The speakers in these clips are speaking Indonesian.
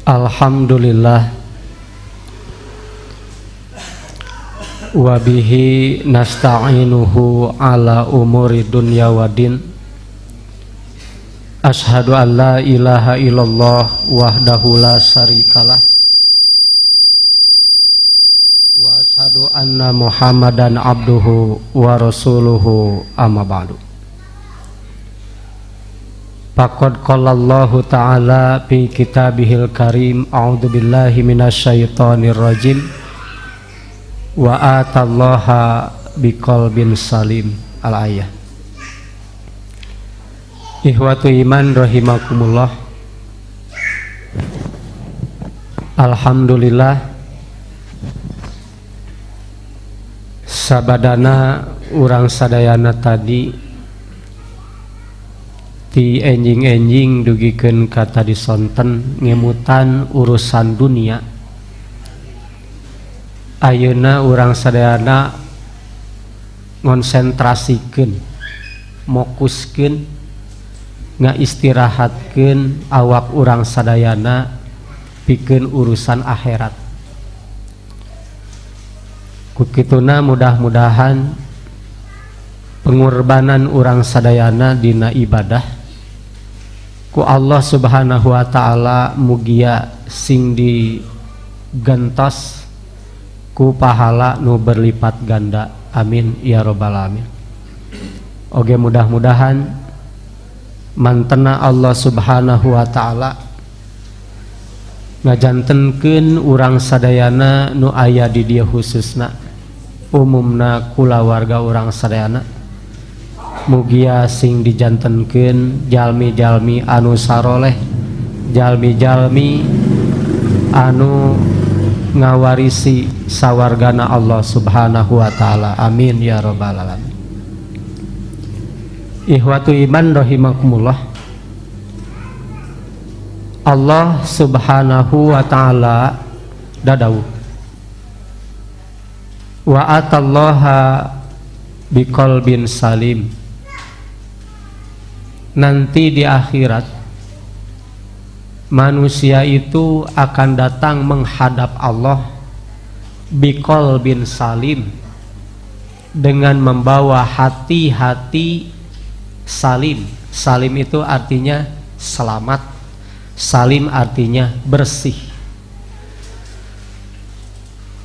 Alhamdulillah wa bihi nasta'inuhu ala umuri dunya waddin. Asyhadu an la ilaha illallah wahdahu la syarikalah wa asyhadu anna Muhammadan abduhu wa rasuluhu amma ba'du. Faqad qala Allahu ta'ala fi kitabihil karim a'udzu billahi minasyaitonir rajim wa atallaha biqalbin salim al-ayah. Ikhwatu iman rahimakumullah. Alhamdulillah sabadana urang sadayana tadi ti enjing-enjing dugikeun kata disonten ngemutan urusan dunia. Ayeuna urang sadayana ngonsentrasikeun, mokuskeun, ngaistirahatkeun awak urang sadayana pikeun urusan akhirat. Kukituna mudah-mudahan pengorbanan urang sadayana dina ibadah ku Allah subhanahu wa ta'ala mugia sing digentos ku pahala nu berlipat ganda, amin ya robbal alamin. Oge mudah-mudahan mantena Allah subhanahu wa ta'ala ngajantenkeun urang sadayana nu aya di dieu khususna umumna kulawarga urang sadayana mugia sing dijantenkeun jalmi-jalmi anu saroleh, jalmi-jalmi anu ngawarisi sawargana Allah subhanahu wa ta'ala, amin ya robbal alamin. Ikhwatu iman rahimakumullah. Allah subhanahu wa ta'ala dadawuh wa atallaha biqalbin salim. Nanti di akhirat manusia itu akan datang menghadap Allah biqalbin salim, dengan membawa hati-hati salim. Salim itu artinya selamat, salim artinya bersih.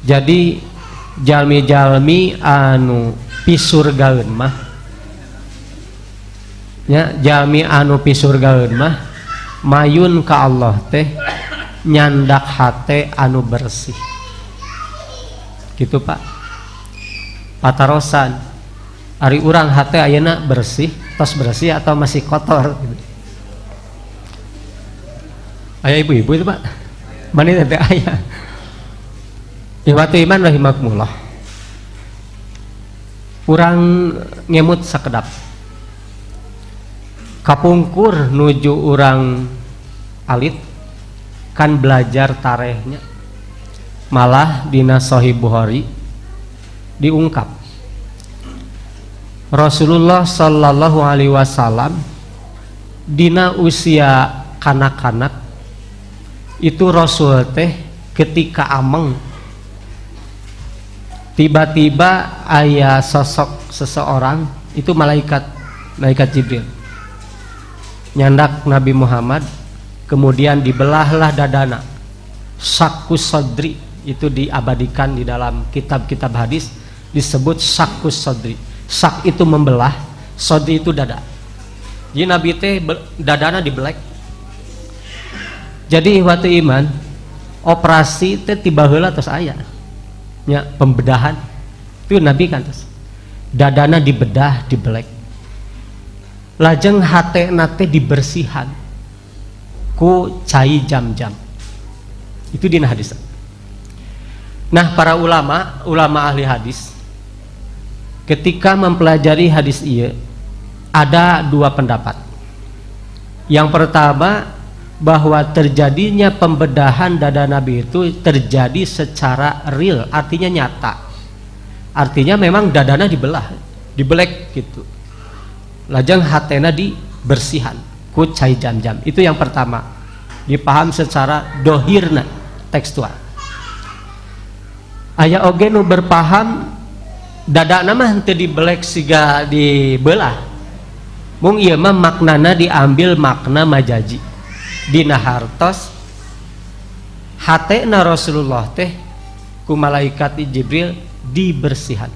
Jadi jalmi-jalmi anu pisurgaeun mah nya, jalmi anu pisurgaeun mah mayun ka Allah teh nyandak hate anu bersih gitu Pak. Patarosan ari urang hate ayeuna bersih, tos bersih atau masih kotor gitu. Aya ibu-ibu itu Pak, mana teh aya. Ikhwatu iman rahimakumullah. Urang ngemut sakedap kapungkur nuju urang alit kan belajar tarehnya, malah dina Sahih Bukhari diungkap Rasulullah sallallahu alaihi wasallam dina usia kanak-kanak itu Rasul teh ketika ameng tiba-tiba aya sosok seseorang itu malaikat Jibril nyandak Nabi Muhammad, kemudian dibelahlah dadana. Syakkus sodri itu diabadikan di dalam kitab-kitab hadis, disebut syakkus sodri. Syak itu membelah, sodri itu dada. Jadi Nabi teh dadana dibelek. Jadi waktu iman operasi teh tiba heula tos aya nya pembedahan itu Nabi kan tos dadana dibedah, dibelek. Lajeng hate nate dibersihan ku cai jam-jam. Itu dina hadis. Nah, para ulama ahli hadis ketika mempelajari hadis ieu ada dua pendapat. Yang pertama, bahwa terjadinya pembedahan dada Nabi itu terjadi secara real, artinya nyata. Artinya memang dadana dibelah, dibelek gitu. Lajeng hatena dibersihan ku cai jam-jam. Itu yang pertama. dipaham secara dohirna tekstual. Aya oge nu berpaham dadana mah henteu dibelek siga dibelah, mung ieu mah maknana diambil makna majaji dina hartos hatena Rasulullah teh ku malaikat Jibril dibersihan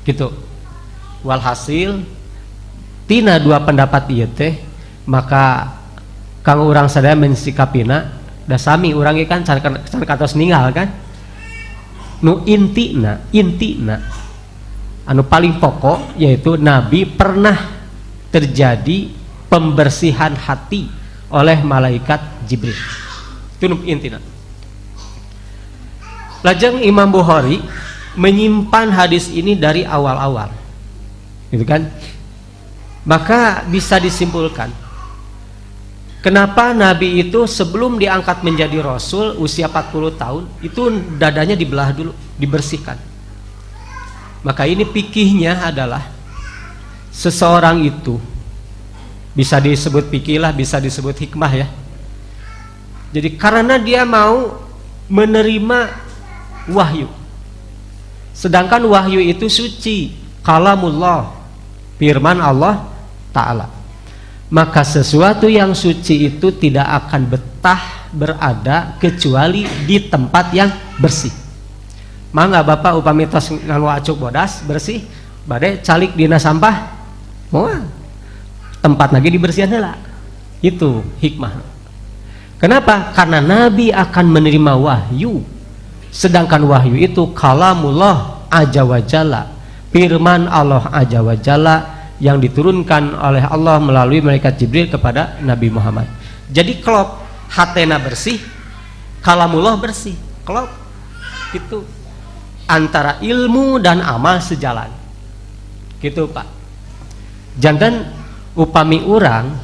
gitu. Walhasil tina dua pendapat ieu teh maka kang urang sadaya mensikapina da sami urang ieu kan can katos ninggal kan. Nu intina anu paling pokok yaitu Nabi pernah terjadi pembersihan hati oleh malaikat Jibril. Itu nu intina. Lajeng Imam Bukhari menyimpan hadis ini dari awal-awal, gitu kan? Maka bisa disimpulkan kenapa Nabi itu sebelum diangkat menjadi Rasul usia 40 tahun itu dadanya dibelah dulu, dibersihkan. Maka ini fikihnya adalah seseorang itu bisa disebut fikih lah, bisa disebut hikmah ya. Jadi karena dia mau menerima wahyu, sedangkan wahyu itu suci, kalamullah, firman Allah Ta'ala, maka sesuatu yang suci itu tidak akan betah berada kecuali di tempat yang bersih. Mangga bapak upami tos nganu acuk bodas bersih bade calik dina sampah moal tempat lagi dibersihan heula. Itu hikmah. Kenapa? Karena Nabi akan menerima wahyu, sedangkan wahyu itu kalamullah azza wa jalla, firman Allah azza wa jalla yang diturunkan oleh Allah melalui malaikat Jibril kepada Nabi Muhammad. Jadi klop hatena bersih, kalamullah bersih, klop itu antara ilmu dan amal sejalan gitu Pak. Jantan upami urang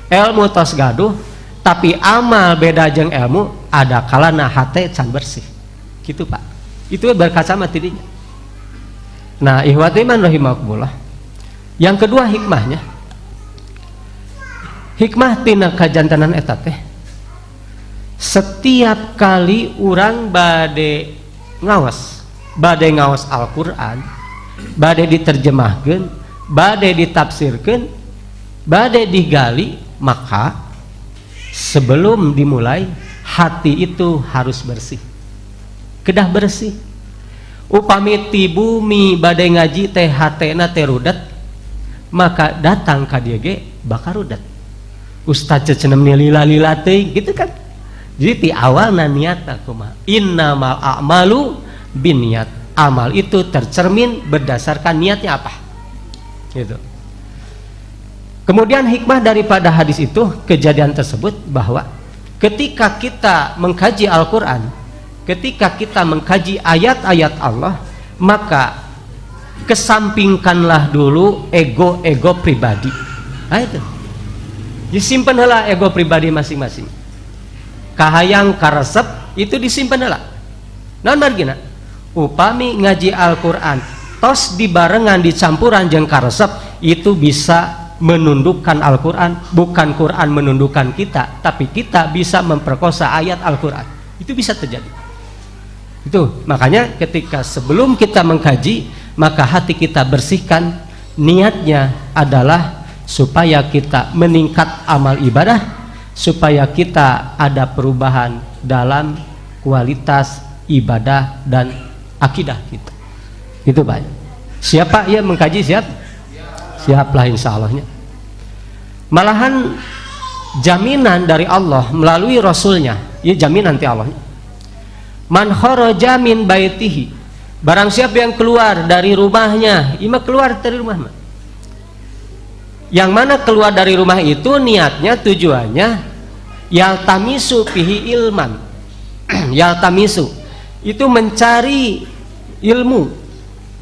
ilmu tos gaduh tapi amal beda jeung ilmu, ada kalana hate can bersih gitu Pak. Itu berkaca matidinya. Nah ihwati man rahimakumullah, yang kedua hikmahnya, hikmah tina kajantanan eta teh setiap kali urang bade ngaos Al-Quran, bade diterjemahkan, bade ditafsirkan, bade digali, maka sebelum dimulai hati itu harus bersih, kedah bersih. Upami ti bumi bade ngaji teh hatena teh rudet, maka datang ka dieu ge bakal rudet. Ustaz cecenam lila-lila teuing gitu kan. Jadi ti awalna niatna kumaha? Innamal a'malu binniat. Amal itu tercermin berdasarkan niatnya apa? Gitu. Kemudian hikmah daripada hadis itu, kejadian tersebut bahwa ketika kita mengkaji Al-Qur'an, ketika kita mengkaji ayat-ayat Allah, maka kesampingkanlah dulu ego pribadi. Nah itu. Disimpan heula ego pribadi masing-masing. Kahayang karesep itu disimpan heula. Naon margina? Upami ngaji Al-Qur'an tos dibarengan dicampuran jeung karesep, itu bisa menundukkan Al-Qur'an, bukan Qur'an menundukkan kita, tapi kita bisa memperkosa ayat Al-Qur'an. Itu bisa terjadi. Itu makanya ketika sebelum kita mengkaji, maka hati kita bersihkan, niatnya adalah supaya kita meningkat amal ibadah, supaya kita ada perubahan dalam kualitas ibadah dan akidah kita. Itu Pak. Siapa ya mengkaji siap? Siaplah insya Allahnya. Malahan jaminan dari Allah melalui Rasulnya, ya jaminan ti Allahnya. Man kharaja min baitihi, barang siapa yang keluar dari rumahnya, ima keluar dari rumah mah. Yang mana keluar dari rumah itu niatnya, tujuannya yaltamisu fihi ilman. Yaltamisu itu mencari ilmu,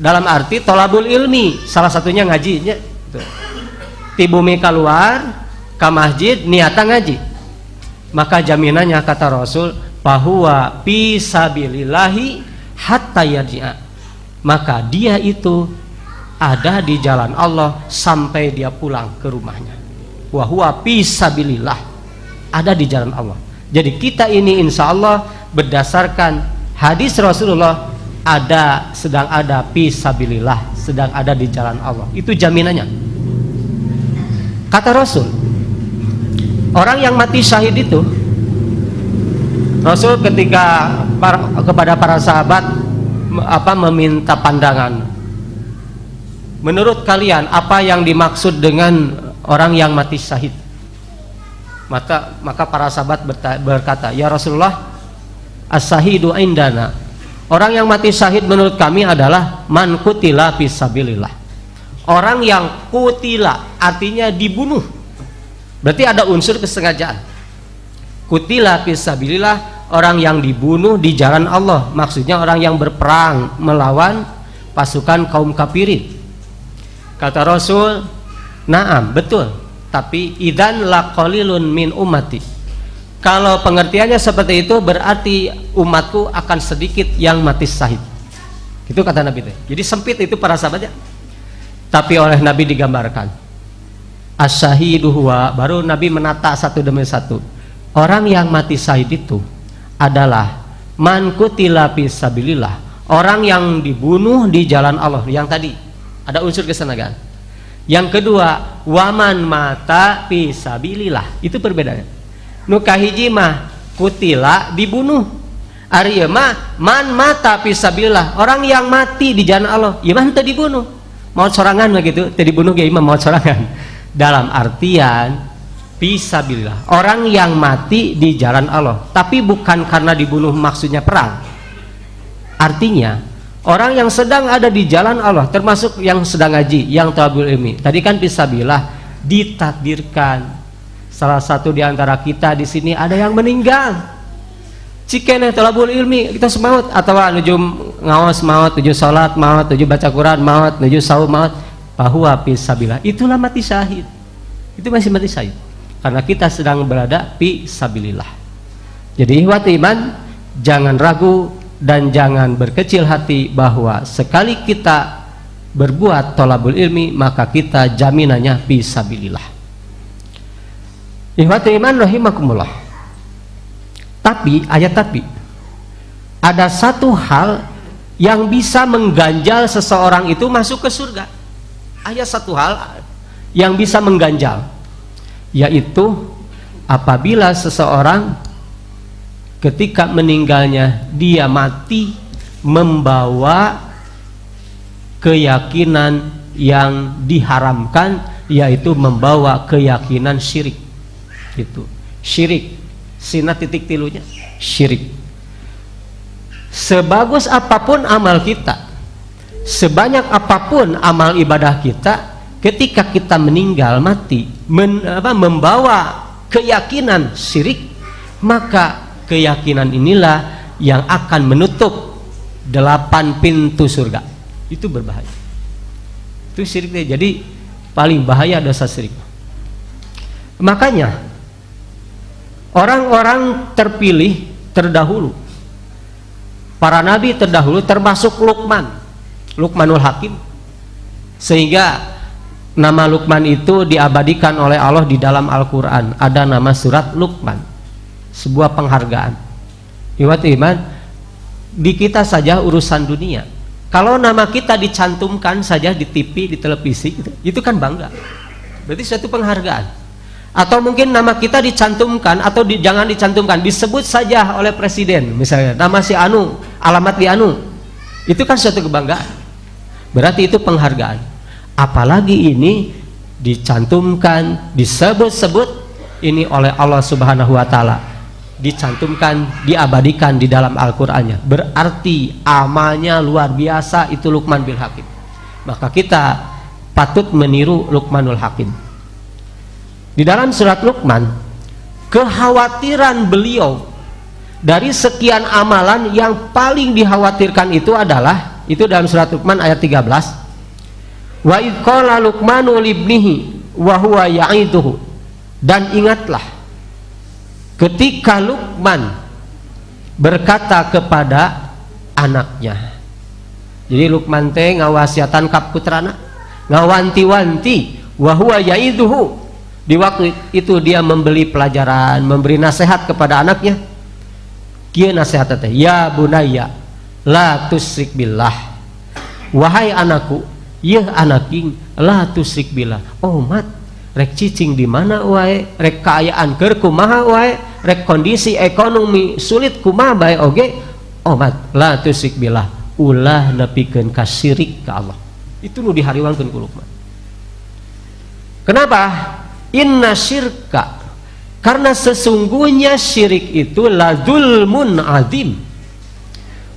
dalam arti tolabul ilmi, salah satunya ngajinya. Ti bumi keluar ke masjid niatan ngaji, maka jaminannya kata Rasul bahwa fisabilillahi hatta yarji'a, maka dia itu ada di jalan Allah sampai dia pulang ke rumahnya. Wa huwa fisabilillah, ada di jalan Allah Jadi kita ini insya Allah berdasarkan hadis Rasulullah sedang ada fisabilillah, sedang ada di jalan Allah. Itu jaminannya. Kata Rasul, orang yang mati syahid itu, Rasul ketika kepada para sahabat meminta pandangan, menurut kalian apa yang dimaksud dengan orang yang mati syahid? Maka para sahabat berkata, ya Rasulullah, as-syahidu indana, orang yang mati syahid menurut kami adalah man kutila fisabilillah, orang yang kutila artinya dibunuh, berarti ada unsur kesengajaan. Kutila fisabilillah, orang yang dibunuh di jalan Allah, maksudnya orang yang berperang melawan pasukan kaum kafirin. Kata Rasul, naam, betul, tapi idan laqalilun min ummati, kalau pengertiannya seperti itu berarti umatku akan sedikit yang mati syahid. Itu kata Nabi. Jadi sempit itu para sahabatnya, tapi oleh Nabi digambarkan as-syahidu huwa, baru Nabi menata satu demi satu. Orang yang mati syahid itu adalah man kutila fisabilillah, orang yang dibunuh di jalan Allah. Yang tadi ada unsur kesenangan. Yang kedua, waman mata fisabilillah, itu perbedaannya. Nu kahiji mah kutila dibunuh, ari ieu mah man mata fisabilillah, orang yang mati di jalan Allah. Ieu mah teu dibunuh, maut sorangan begitu, teu dibunuh ge mah maut sorangan. Dalam artian fisabilillah, orang yang mati di jalan Allah, tapi bukan karena dibunuh maksudnya perang. Artinya orang yang sedang ada di jalan Allah, termasuk yang sedang ngaji, yang thalabul ilmi. Tadi kan fisabilillah ditakdirkan salah satu di antara kita di sini ada yang meninggal. Cikene thalabul ilmi kita semaut, atau nuju ngaos maut, nuju salat maut, nuju baca Quran maut, nuju saum maut, bahwa fisabilillah itulah mati syahid. Itu masih mati syahid karena kita sedang berada fisabilillah. Jadi ihwat iman, jangan ragu dan jangan berkecil hati bahwa sekali kita berbuat thalabul ilmi maka kita jaminannya fisabilillah. Ihwati iman rahimakumullah. Tapi ada satu hal yang bisa mengganjal seseorang itu masuk ke surga. Ada satu hal yang bisa mengganjal, yaitu apabila seseorang ketika meninggalnya dia mati membawa keyakinan yang diharamkan, yaitu membawa keyakinan syirik. Itu syirik, sina titik tilunya syirik. Sebagus apapun amal kita, sebanyak apapun amal ibadah kita, ketika kita meninggal mati membawa keyakinan syirik, maka keyakinan inilah yang akan menutup 8 pintu surga. Itu berbahaya. Itu syirik. Jadi paling bahaya dosa syirik. Makanya orang-orang terpilih terdahulu, para nabi terdahulu, termasuk Luqmanul Hakim, sehingga nama Luqman itu diabadikan oleh Allah di dalam Al-Quran. Ada nama surat Luqman, sebuah penghargaan. Ihwat iman, di kita saja urusan dunia, kalau nama kita dicantumkan saja di TV, di televisi, itu kan bangga, berarti suatu penghargaan. Atau mungkin nama kita dicantumkan, atau jangan dicantumkan, disebut saja oleh presiden, misalnya nama si Anu, alamat di Anu, itu kan suatu kebanggaan, berarti itu penghargaan. Apalagi ini dicantumkan, disebut-sebut ini oleh Allah Subhanahu wa Ta'ala, dicantumkan, diabadikan di dalam Al-Qur'annya, berarti amalnya luar biasa. Itu Luqman bil Hakim. Maka kita patut meniru Luqmanul Hakim. Di dalam surat Luqman, kekhawatiran beliau dari sekian amalan yang paling dikhawatirkan itu adalah, itu dalam surat Luqman ayat 13, wa idh qala Luqmanu libnihi wa huwa ya'iduhu, dan ingatlah ketika Luqman berkata kepada anaknya. Jadi Luqman teh ngawasiatan ka putrana, ngawanti-wanti, wa huwa ya'iduhu, Di waktu itu dia memberi pelajaran, memberi nasihat kepada anaknya. Kieu nasihat teh, ya bunayya la tusyrik billah. Wahai anakku, yeuh anaking la tusyrik billah. Oh mat, rek cicing di mana wae, rek kaayaan keur kumaha wae, rek kondisi ekonomi sulit kumaha bae oge. Oh mat, la tusyrik billah. Ulah nepikeun ka syirik ka Allah. Itu nu dihariwangkeun ku Luqman. Kenapa? Inna syirka, karena sesungguhnya syirik itu la zulmun azim,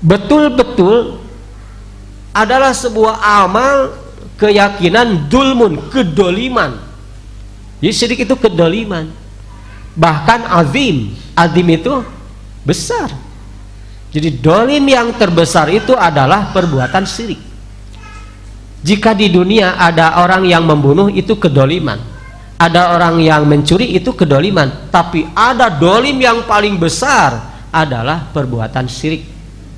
betul-betul adalah sebuah amal keyakinan dulmun, kedoliman. Jadi syirik itu kedoliman, bahkan azim. Azim itu besar. Jadi dolim yang terbesar itu adalah perbuatan syirik. Jika di dunia ada orang yang membunuh, itu kedoliman. Ada orang yang mencuri, itu kedoliman. Tapi ada dolim yang paling besar adalah perbuatan syirik.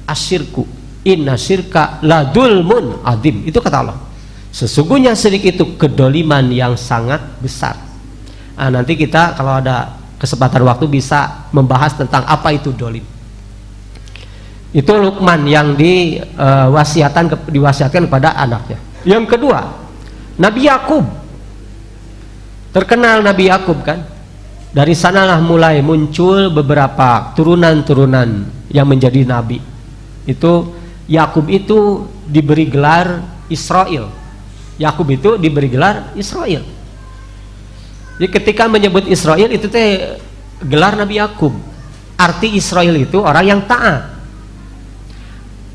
Asyirku, inna syirka la dulmun adim. Itu kata Allah. Sesungguhnya syirik itu kedoliman yang sangat besar. Nah, nanti kita kalau ada kesempatan waktu bisa membahas tentang apa itu dolim. Itu Luqman yang diwasiatkan kepada anaknya. Yang kedua, Nabi Yakub. Terkenal Nabi Yakub kan? Dari sanalah mulai muncul beberapa turunan-turunan yang menjadi nabi. Itu Yakub itu diberi gelar Israel. Yakub itu diberi gelar Israel. Jadi ketika menyebut Israel itu teh gelar Nabi Yakub. Arti Israel itu orang yang taat.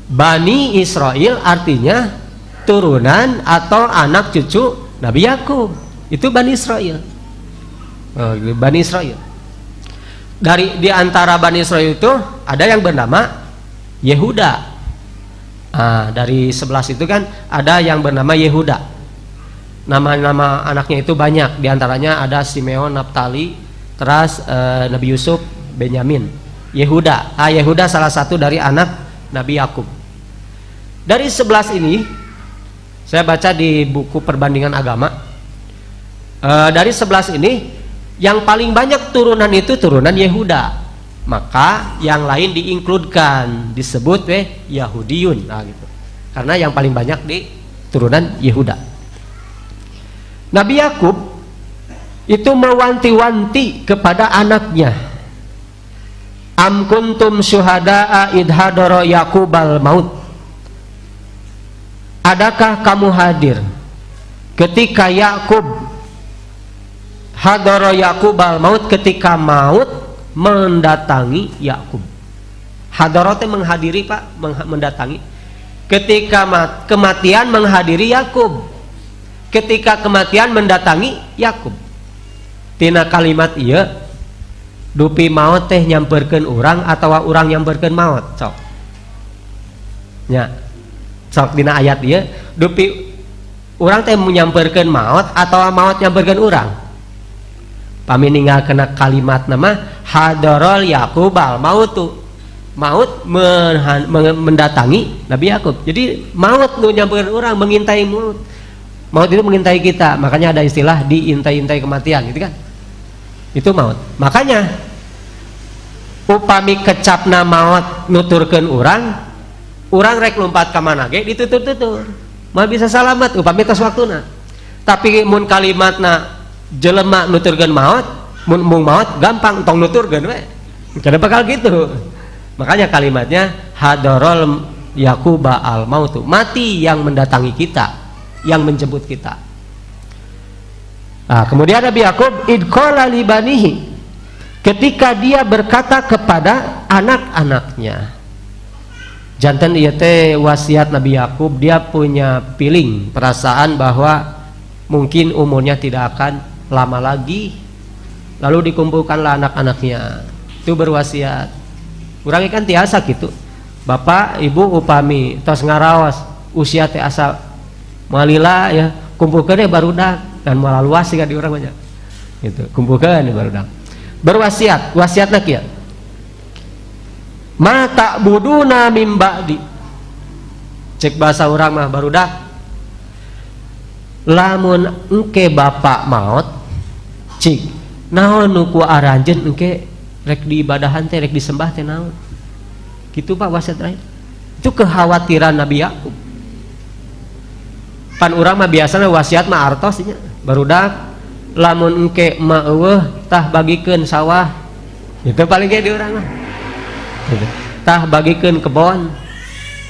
Bani Israel artinya turunan atau anak cucu Nabi Yakub. Itu Bani Israel. Bani Israel. Di antara Bani Israel itu ada yang bernama Yehuda. Dari 11 itu kan ada yang bernama Yehuda. Nama-nama anaknya itu banyak. Di antaranya ada Simeon, Naftali, terus Nabi Yusuf, Benyamin. Yehuda. Yehuda salah satu dari anak Nabi Yakub. Dari 11 ini saya baca di buku perbandingan agama, dari 11 ini yang paling banyak turunan itu turunan Yehuda, maka yang lain diinkludkan, disebut Yahudiyun, gitu. Karena yang paling banyak di turunan Yehuda. Nabi Yakub itu mewanti-wanti kepada anaknya, am kuntum syuhada'a idh hadara Yaqubal maut. Adakah kamu hadir ketika Yakub hadara Yaqubal maut, ketika maut mendatangi Yakub. Hadara teh menghadiri, Pak, mendatangi. Ketika kematian menghadiri Yakub. Ketika kematian mendatangi Yakub. Tina kalimat ieu dupi maut teh nyamperkeun urang atawa urang nyamperkeun maut, sok. Nya. Sok dina ayat ieu dupi urang teh nyamperkeun maut atawa maut nyamperkeun urang. Pami ninggalkeun kalimat nama hadarul Yaqubal mautu. Maut mendatangi Nabi Yakub. Jadi maut nu nyamperkeun urang, mengintai maut. Maut itu mengintai kita, makanya ada istilah diintai-intai kematian, gitu kan? Itu maut. Makanya upami kecapna maut nuturkeun urang rek lompat ka mana ge ditutur-tutur. Moal bisa salamat upami tos waktuna. Tapi mun kalimatna jelema nuturkeun maut, mun maut gampang tong nuturkeun we. Kada bakal gitu. Makanya kalimatnya hadarul Yaquba al mautu, mati yang mendatangi kita, yang menjemput kita. Nah, kemudian Nabi Yakub idqala li banihi, ketika dia berkata kepada anak-anaknya. Janten ieu teh wasiat Nabi Yakub, dia punya feeling, perasaan bahwa mungkin umurnya tidak akan lama lagi. Lalu dikumpulkanlah anak-anaknya. Itu berwasiat. Urang kan tiasa gitu. Bapak, ibu upami tos ngaraos usia teh asa malila ya, kumpulkeun deh barudak dan moal luas sih di urang banyak. Gitu. Kumpulkeun di barudak. Berwasiat, wasiatna kieu. Ma ta'buduna mim ba'di. Cek bahasa urang mah barudak. Lamun engke bapak maut, cik naon nu ku aranjeun engke rek diibadahan teh rek disembah teh naon gitu Pak wasiat terakhir. Itu kekhawatiran Nabi Yakub. Pan urang mah biasana wasiat mah artos nya barudak lamun engke mah eueuh tah bagikeun sawah itu paling ge di urang mah gitu. Tah bagikeun kebon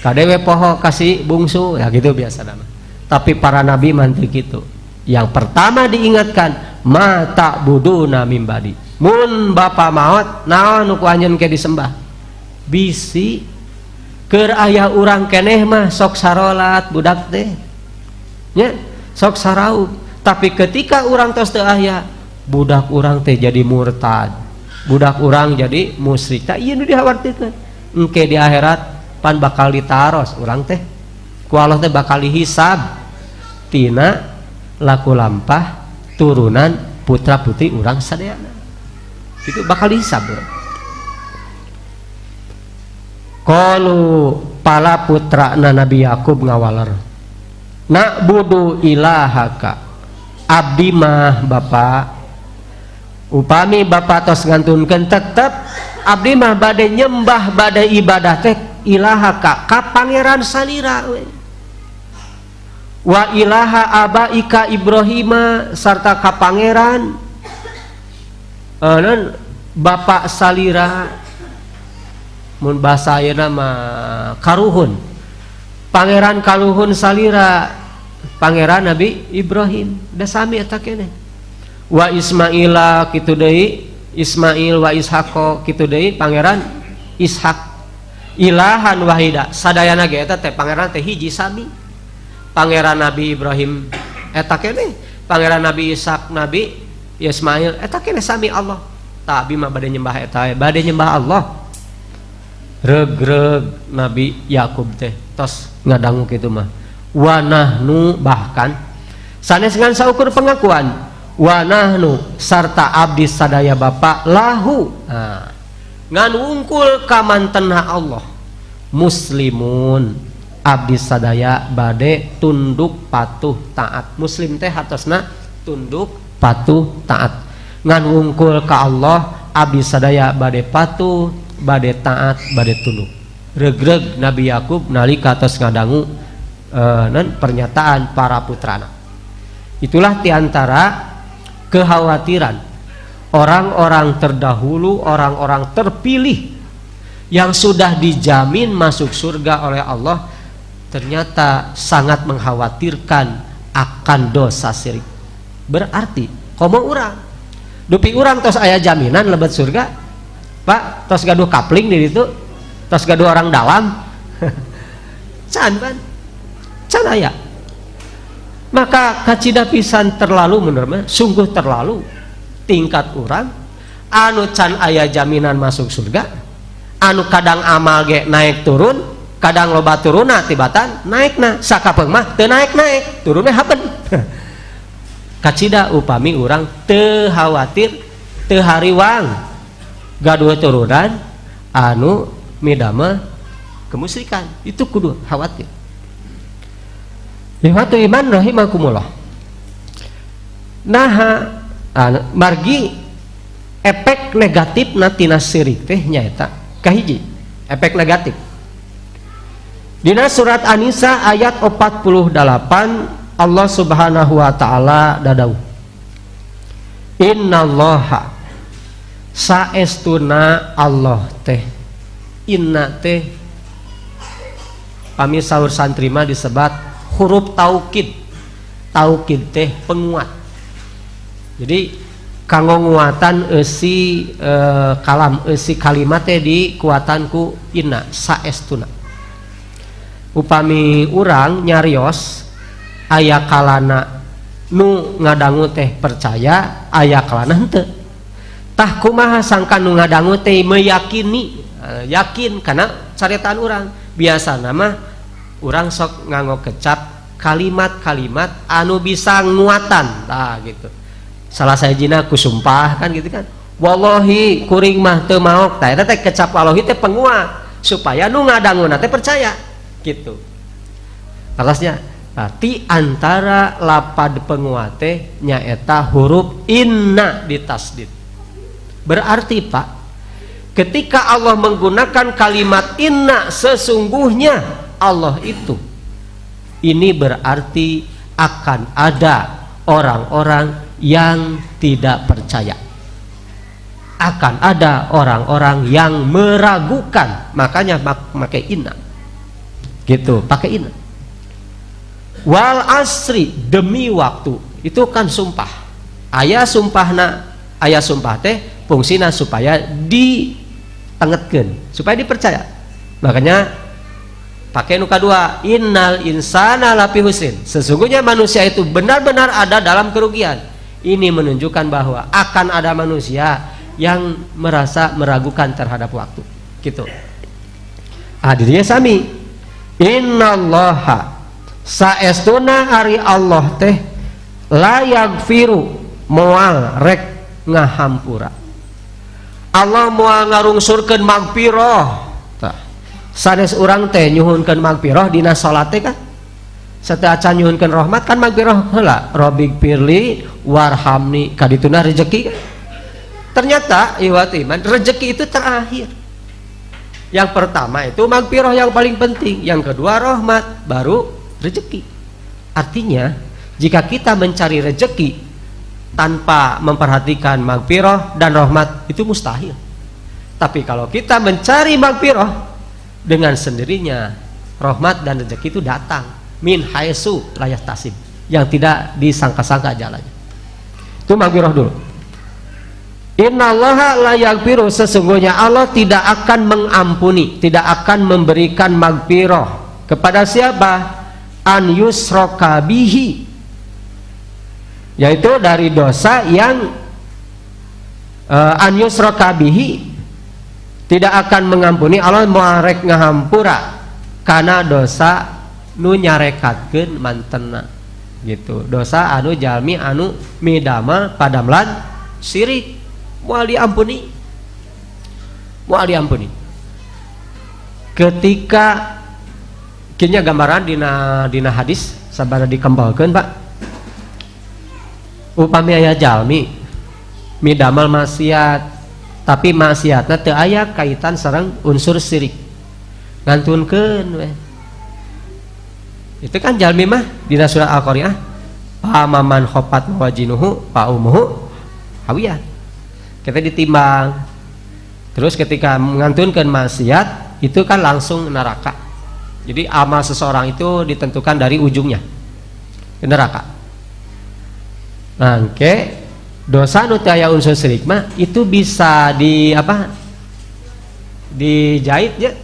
kadewe poho kasih bungsu ya gitu biasa mah. Tapi para nabi mantri gitu. Yang pertama diingatkan mata buduna mimbadi mun bapa maot naon nu ku anjeun ke disembah bisi keur aya urang keneh mah sok sarolat budak teh nya sok saraug tapi ketika urang tos teu aya budak urang teh jadi murtad budak urang jadi musyrik tah ieu nu dihawartikeun engke di akhirat pan bakal ditaros urang teh ku Allah teh bakal dihisab tina laku lampah turunan putra putri urang sadayana itu bakal dihisab. Qalu pala putra Nabi Yakub ngawaler nak budu ilahaka abdi mah bapa upami bapa tos ngantunkeun tetep abdi mah bade nyembah bade ibadah teh ilahaka ka pangeran salira we wa ilaha abaika Ibrahima sarta ka pangeran bapak salira mun basa ayeuna mah karuhun pangeran kaluhun salira pangeran Nabi Ibrahim da sami eta keneh wa Ismaila kitu deui Ismail wa Ishaq kitu deui pangeran Ishak ilahan wahida sadayana ge eta teh pangeran teh hiji sami pangeran Nabi Ibrahim eta keneh pangeran Nabi Ishak Nabi Ismail eta keneh sami Allah tak abi mah bade nyembah eta bade nyembah Allah regreg Nabi Yakub teh tos ngadangu kitu mah wa nahnu bahkan sanes ngan saukur pengakuan wa nahnu sarta abdi sadaya bapa lahu ngan wungkul ka mantenna Allah muslimun abdi sadaya bade tunduk patuh taat muslim teh hatosna tunduk patuh taat ngan wungkul ka Allah abdi sadaya bade patuh bade taat bade tunduk regreg Nabi Yakub nalika tos ngadangu pernyataan para putrana. Itulah diantara kekhawatiran orang-orang terdahulu, orang-orang terpilih yang sudah dijamin masuk surga oleh Allah ternyata sangat mengkhawatirkan akan dosa syirik. Berarti komo urang dupi urang tos aya jaminan lebet surga Pak tos gaduh kapling di situ tos gaduh orang dalam can kan can aya maka kacida pisan terlalu menurut sungguh terlalu tingkat urang anu can aya jaminan masuk surga anu kadang amal ge naik turun kadang loba turuna tibatan naik na sakapeung mah teu naik turunnya hapen kacida upami urang teu khawatir teu hariwang gaduh turunan anu midama kemusyrikan itu kudu khawatir. Lihatu iman rahimakumullah. Nah margi efek negatif natina syirik teh nyaeta kahiji efek negatif. Dina surat An-Nisa ayat 48 Allah Subhanahu wa taala dadauh innallaha saestuna Allah teh inna teh kami sahur santri mah disebat huruf taukid teh penguat jadi kanggo nguatan eusi kalam eusi kalimat teh dikuatan ku inna saestuna upami urang nyarios aya kalana nu ngadangu teh percaya aya kalana henteu tah kumaha sangka nu ngadangu teh meyakini yakin karena caritaan urang biasa nama urang sok nganggo kecap kalimat-kalimat anu bisa nguatan tah gitu salah sajina ku sumpah kan gitu kan wallahi kuring mah teu maok tah eta teh kecap wallahi teh penguat supaya nu ngadanguna teh percaya gitu. Alasnya Ti antara lapad penguate nyaeta huruf inna ditasdid. Berarti Pak, ketika Allah menggunakan kalimat inna, sesungguhnya Allah itu, ini berarti akan ada orang-orang yang tidak percaya, akan ada orang-orang yang meragukan, makanya pakai inna gitu, pakai inna. Wal asri, demi waktu, itu kan sumpah. Aya sumpahna, aya sumpah teh fungsina supaya ditengetkeun, supaya dipercaya. Makanya pakai nuka dua, innal insana lafi husrin, sesungguhnya manusia itu benar-benar ada dalam kerugian. Ini menunjukkan bahwa akan ada manusia yang merasa meragukan terhadap waktu gitu. Dirinya sami, innallaha saestuna ari Allah teh la yaghfiru moal rek ngahampura. Allah moal ngarungsurkeun magfirah. Sanes urang teh nyuhunkeun magfirah dina salat teh kan sateu acan nyuhunkeun rahmat kan magfirah heula, Rabbighfirli warhamni, kadituna rezeki kan. Ternyata ihwati iman, rezeki itu terakhir. Yang pertama itu magfirah yang paling penting, yang kedua rahmat, baru rezeki. Artinya jika kita mencari rezeki tanpa memperhatikan magfirah dan rahmat, itu mustahil. Tapi kalau kita mencari magfirah, dengan sendirinya rahmat dan rezeki itu datang min haitsu la yahtasib, yang tidak disangka-sangka jalannya. Itu magfirah dulu. Innallaha la yaghfiru, sesungguhnya Allah tidak akan mengampuni, tidak akan memberikan magfirah kepada siapa? An yusroka bihi, yaitu dari dosa yang an yusroka bihi, tidak akan mengampuni Allah muarek ngahampura karena dosa nu nyarekatkeun mantena gitu, dosa anu jalmi anu midamel padamlan syirik, moal diampuni, moal diampuni. Ketika kinya gambaran dina hadis sabana dikembangkeun Pak, upami aya jalmi midamel maksiat tapi maksiatna teu aya kaitan sareng unsur syirik, ngantunkeun we. Itu kan jalmi mah dina surah Al-Qari'ah, pamaman khofat wajinuhu fa umuhu hawiyah, kita ditimbang. Terus ketika ngantunkeun maksiat itu kan langsung neraka. Jadi amal seseorang itu ditentukan dari ujungnya ke neraka. Nah, dosa nu teu aya unsur syirik mah itu bisa dijahit ya.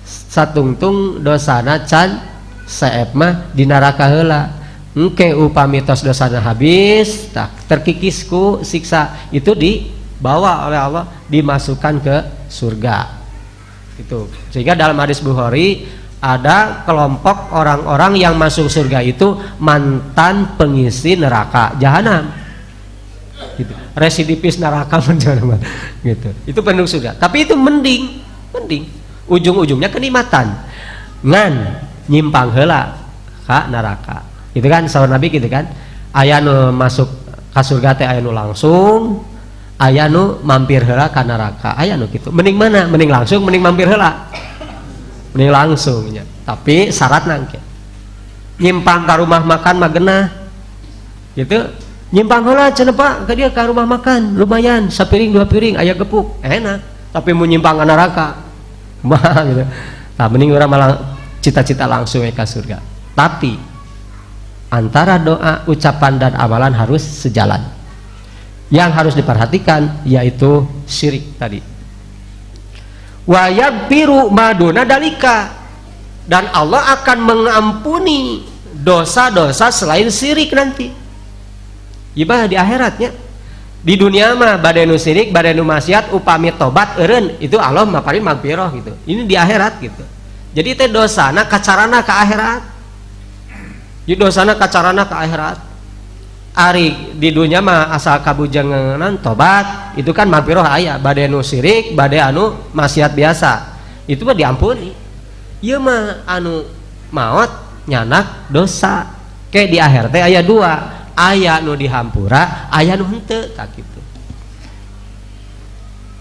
Satungtung dosana can saeb mah di neraka heula. Engke upami tos dosana habis, terkikis ku siksa, itu dibawa oleh Allah dimasukkan ke surga. Itu sehingga dalam hadis Bukhari ada kelompok orang-orang yang masuk surga itu mantan pengisi neraka jahanam gitu, residivis neraka jahanam gitu, itu penduduk surga. Tapi itu mending ujung-ujungnya kenikmatan ngan nyimpang heula ka neraka. Itu kan saur Nabi gitu kan, aya nu masuk ka surga teh aya nu langsung, aya nu mampir heula ka neraka, aya nu kitu. Mending mana? Mending langsung, mending mampir heula? Mending langsung nya. Tapi syaratna engke. Nyimpang ka rumah makan mah geunah. Gitu. Nyimpang heula cenah Pak, ka dieu ka rumah makan, lumayan sapiring dua piring aya gepuk, enak. Tapi mun nyimpang ka neraka, mah gitu. Tah mending urang malah cita-cita langsung ka surga. Tapi antara doa, ucapan dan amalan harus sejalan. Yang harus diperhatikan yaitu syirik tadi. Wa yaghfiru maduna dalika, dan Allah akan mengampuni dosa-dosa selain syirik nanti. Ibadah di akhiratnya. Di dunia mah bade nu syirik, bade nu maksiat upami tobat eureun, itu Allah maparin magfirah gitu. Ini di akhirat gitu. Jadi teh dosana kacarana ka akhirat. Jadi dosana kacarana ka akhirat. Ari di dunia mah asal kabujangan tobat itu kan magfirah aya, bade nu syirik, bade anu maksiat biasa itu mah diampuni. Ieu mah anu maot nyanak dosa. Kayak di akhir teh aya dua, aya nu dihampura, aya nu henteu tak kitu.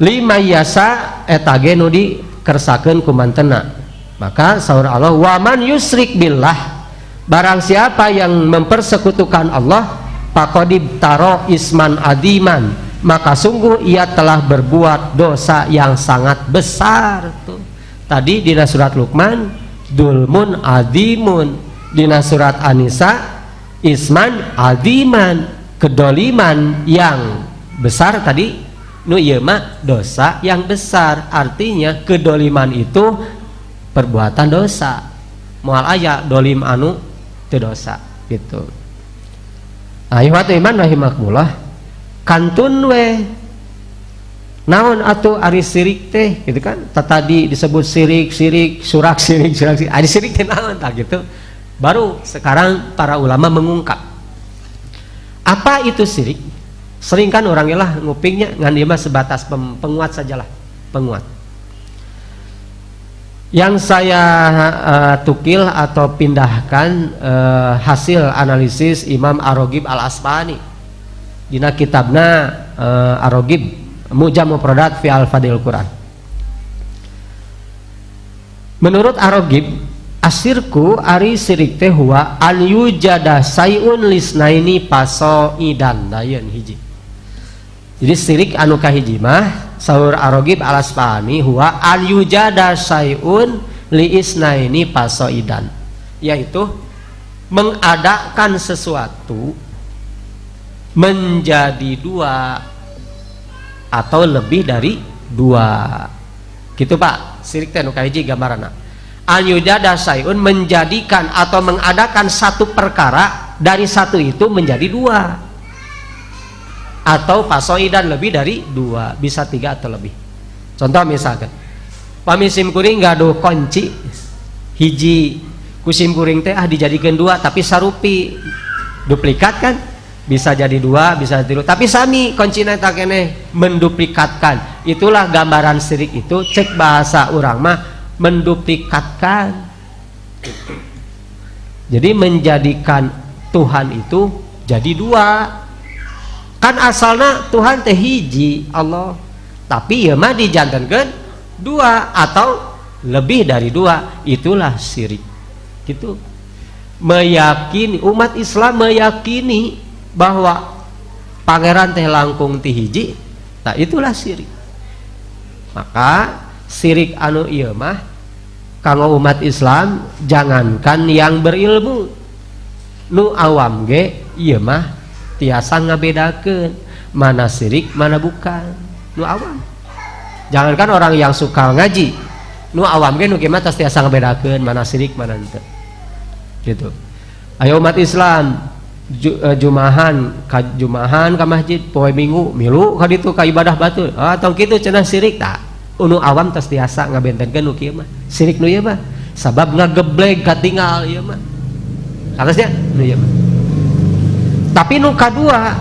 Lima yasa eta ge nu dikersakeun ku mantena. Maka saur Allah, wa man yusrik billah, barang siapa yang mempersekutukan Allah, faqad taro isman adiman, maka sungguh ia telah berbuat dosa yang sangat besar. Tuh tadi di surat Luqman dulmun adimun, di surat An-Nisa isman adiman, kedoliman yang besar. Tadi nu ieu mah dosa yang besar, artinya kedoliman itu perbuatan dosa. Moal aya dolim anu teu dosa gitu. Ikhwatu iman rahimakumullah, kantun we naon atuh ari sirik teh gitu kan. Tadi disebut sirik surak sirik ari sirik teh naon tah gitu. Baru sekarang para ulama mengungkap apa itu sirik. Sering kan orangnya lah ngupingnya ngan dia mah sebatas penguat sajalah, penguat. Yang saya tukil atau pindahkan hasil analisis Imam Ar-Raghib Al-Asbahani dina kitabna Ar-Raghib Mu'jam Mufradat fi Al-Fadil Quran. Menurut Ar-Raghib, asirku ari sirik teh huwa an yujada sayun lisnaini pasoidan dayeun hiji. Jadi sirik anu kahiji mah saur Ar-Raghib Al-Asbahani huwa an yujada sayun li isnaini pasoidan, yaitu mengadakan sesuatu menjadi dua atau lebih dari dua. Gitu Pak, sirik teh anu kahiji gambaranna. An yujada sayun, menjadikan atau mengadakan satu perkara dari satu itu menjadi dua, atau pasoidan lebih dari dua, bisa tiga atau lebih. Contoh misalkan pamisim kuring gaduh kunci hiji, kusim kuring teh dijadikan dua tapi sarupi duplikat kan, bisa jadi dua bisa jadi tapi sami kuncina tak keneh menduplikatkan. Itulah gambaran sirik itu, cek bahasa urang mah menduplikatkan. Jadi menjadikan Tuhan itu jadi dua. Kan asalnya Tuhan teh hiji Allah, tapi ya mah dijantankeun dua atau lebih dari dua. Itulah syirik. Gitu. Meyakini, umat Islam meyakini bahwa pangeran teh langkung ti hiji, nah itulah syirik. Maka syirik anu ieu mah kanggo umat Islam jangankan yang berilmu, nu awam ge ieu mah tiasa ngabedakeun mana syirik mana bukan. Nu awam, jangankan orang yang suka ngaji, nu awam ge nu mah tiasa ngabedakeun mana syirik mana henteu. Gitu. Ayo umat Islam jumahan ka masjid poe minggu milu ka ditu ka ibadah batur. Ah tong kitu cenah syirik tah. Nu awam tos tiasa ngabentenkeun nu kieu mah. Syirik nu ieu mah sabab ngageblek katinggal ieu mah. Harusnya nu ieu mah. Tapi nu kadua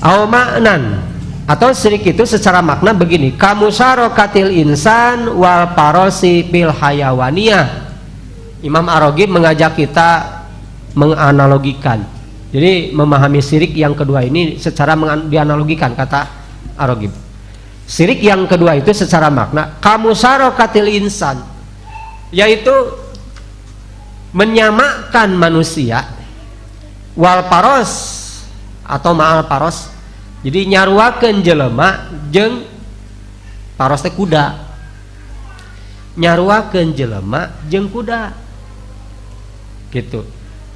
au maknan atau syirik itu secara makna begini, kamu sarokatil insan wal parosi bil hayawaniyah. Imam Ar-Raghib mengajak kita menganalogikan. Jadi memahami syirik yang kedua ini secara dianalogikan, kata Ar-Raghib. Syirik yang kedua itu secara makna kamu sarokatil insan, yaitu menyamakan manusia wal paros atau ma'al paros. Jadi nyaruakeun jelema jeung paros teh kuda. Nyaruakeun jelema jeung kuda. Gitu.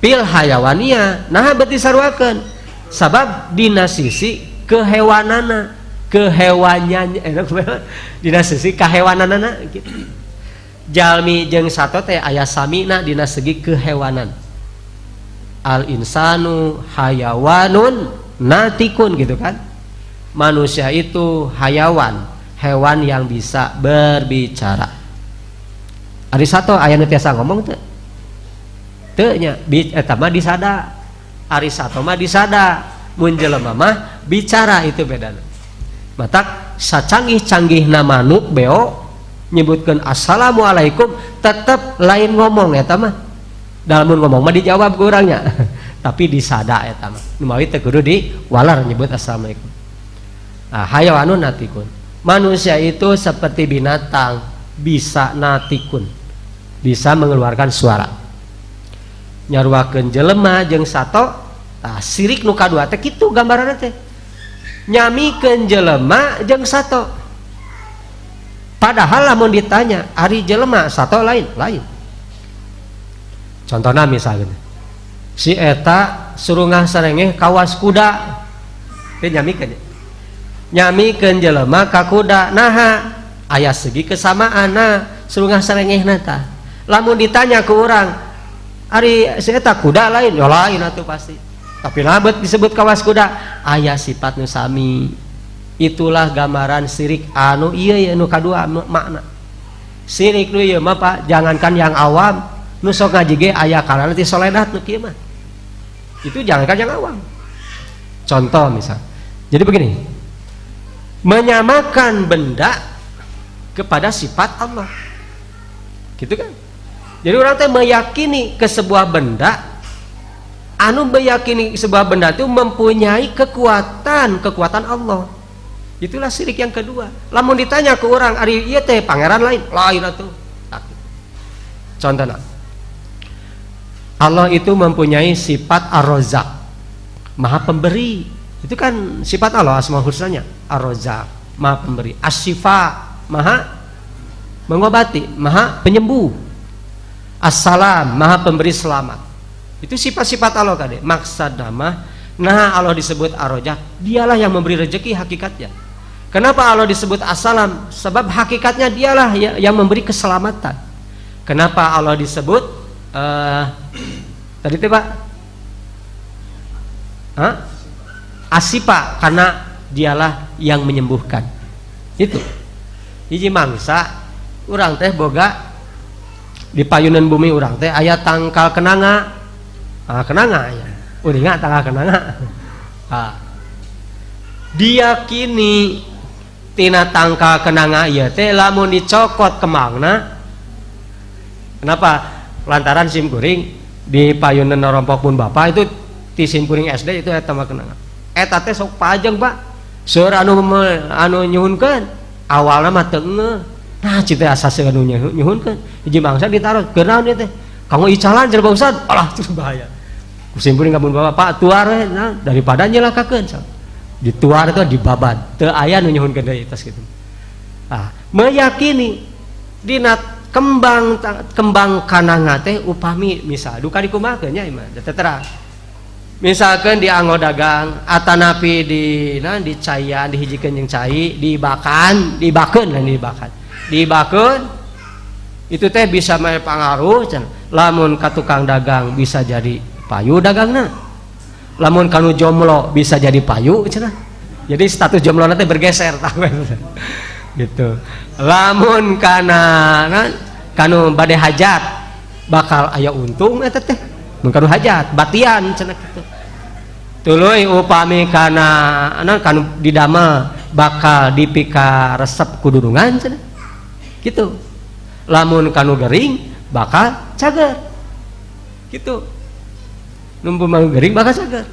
Pil hayawania, nah berarti saruakeun sabab dina sisi kehewanana, kehewannya dina sisi kahewananana gitu. Jalmi jeung sato teh aya samina dina segi kehewanan. Al insanu hayawanun natikun gitu kan. Manusia itu hayawan, hewan yang bisa berbicara. Ari sato aya nu tiasa ngomong teu? Teu nya, eta mah disada. Ari sato mah disada. Mun jelema mah bicara, itu bedana. Matak sacanggih-canggihna manuk beo nyebutkan assalamualaikum tetap lain ngomong eta mah. Dalam ngomong mah dijawab ku urangnya. Tapi disada eta mah. Nu mawi teu kudu diwalar nyebut assalamualaikum. Nah, hayawanun natikun. Manusia itu seperti binatang, bisa natikun. Bisa mengeluarkan suara. Nyaruakeun jelema jeung sato, tah sirik nu kadua teh kitu gambaranna teh. Nyamikeun jelema jeung sato. Padahal lamun ditanya, ari jelema sato lain. Contohna misalnya, si eta surungah sarengeh kawas kuda, teh nyamikeun jelema ka kuda, naha aya segi kesamaan surungah sarengeh nata. Lamun ditanya ke orang, ari si eta kuda lain, ya lain atuh pasti. Tapi labet disebut kawas kuda, aya sifat nu sami. Itulah gambaran sirik anu ieu ya nu kadua makna. Sirik nu ieu mah Pak, jangankan yang awam, nu sok ngaji ge aya kalana ti soledat nu kieu mah. Itu jangankan yang awam. Contoh misal. Jadi begini. Menyamakan benda kepada sifat Allah. Gitu kan? Jadi orang teh meyakini ke sebuah benda, anu meyakini sebuah benda itu mempunyai kekuatan Allah. Itulah syirik yang kedua. Lamun ditanya ke orang, ari ieu teh pangeran lain atuh. Contohna, Allah itu mempunyai sifat Ar-Razzaq, Maha Pemberi. Itu kan sifat Allah, Asmaul Husnanya. Ar-Razzaq, Maha Pemberi. As-Syifa, Maha mengobati, Maha Penyembuh. As-Salam, Maha Pemberi selamat. Itu sifat-sifat Allah kade. Maksud nama, nah Allah disebut Ar-Razzaq, dialah yang memberi rezeki hakikatnya. Kenapa Allah disebut As-Salam? Sebab hakikatnya dialah yang memberi keselamatan. Kenapa Allah disebut tadi itu Pak? As-Sifa, karena dialah yang menyembuhkan. Itu. Hiji mangsa urang teh boga di payunan bumi urang teh aya tangkal kenanga. Kenanga ya. Uringa tangkal kenanga. Diyakini tina tangkal kenanga ieu teh lamun dicokot kemangna. Kenapa? Lantaran sim kuring di payunan rompok pun Bapak itu ti sim kuring SD itu eta mah kenanga. Eta teh sok pajeng Pak. Seur anu nyuhunkeun awalna mah teu ngeuh. Nah cita asa seur anu nyuhunkeun. Hiji mangsa ditaruh keur naon ieu teh? Kanggo icalan cenah Pak Ustad. Alah itu bahaya. Kusim kuring kabun Bapak, Pak tuar nah, daripada nyelakakeun. Dituar itu dibabat. Teu aya nu nyuhunkeun deui tos kitu. Meyakini dina kembang kananga teh upami misal duka dikumakeun nya imah terang. Misalkan di anggo dagang atanapi di cayan dihijikeun jeung cai dibakeun itu teh bisa mae pangaruh can. Lamun ka tukang dagang bisa jadi payu dagangna, lamun kanu jomblo bisa jadi payu cenah. Jadi status jomblo teh bergeser tahu gitu. Lamun kanu bade hajat bakal aya untung eta teh. Mun kanu hajat batian cenah kitu. Tuluy upami kana kanu didamel bakal dipika resep kududungan cenah. Gitu. Lamun kanu gering bakal cager. Gitu. Numpun mau gering bakal cager.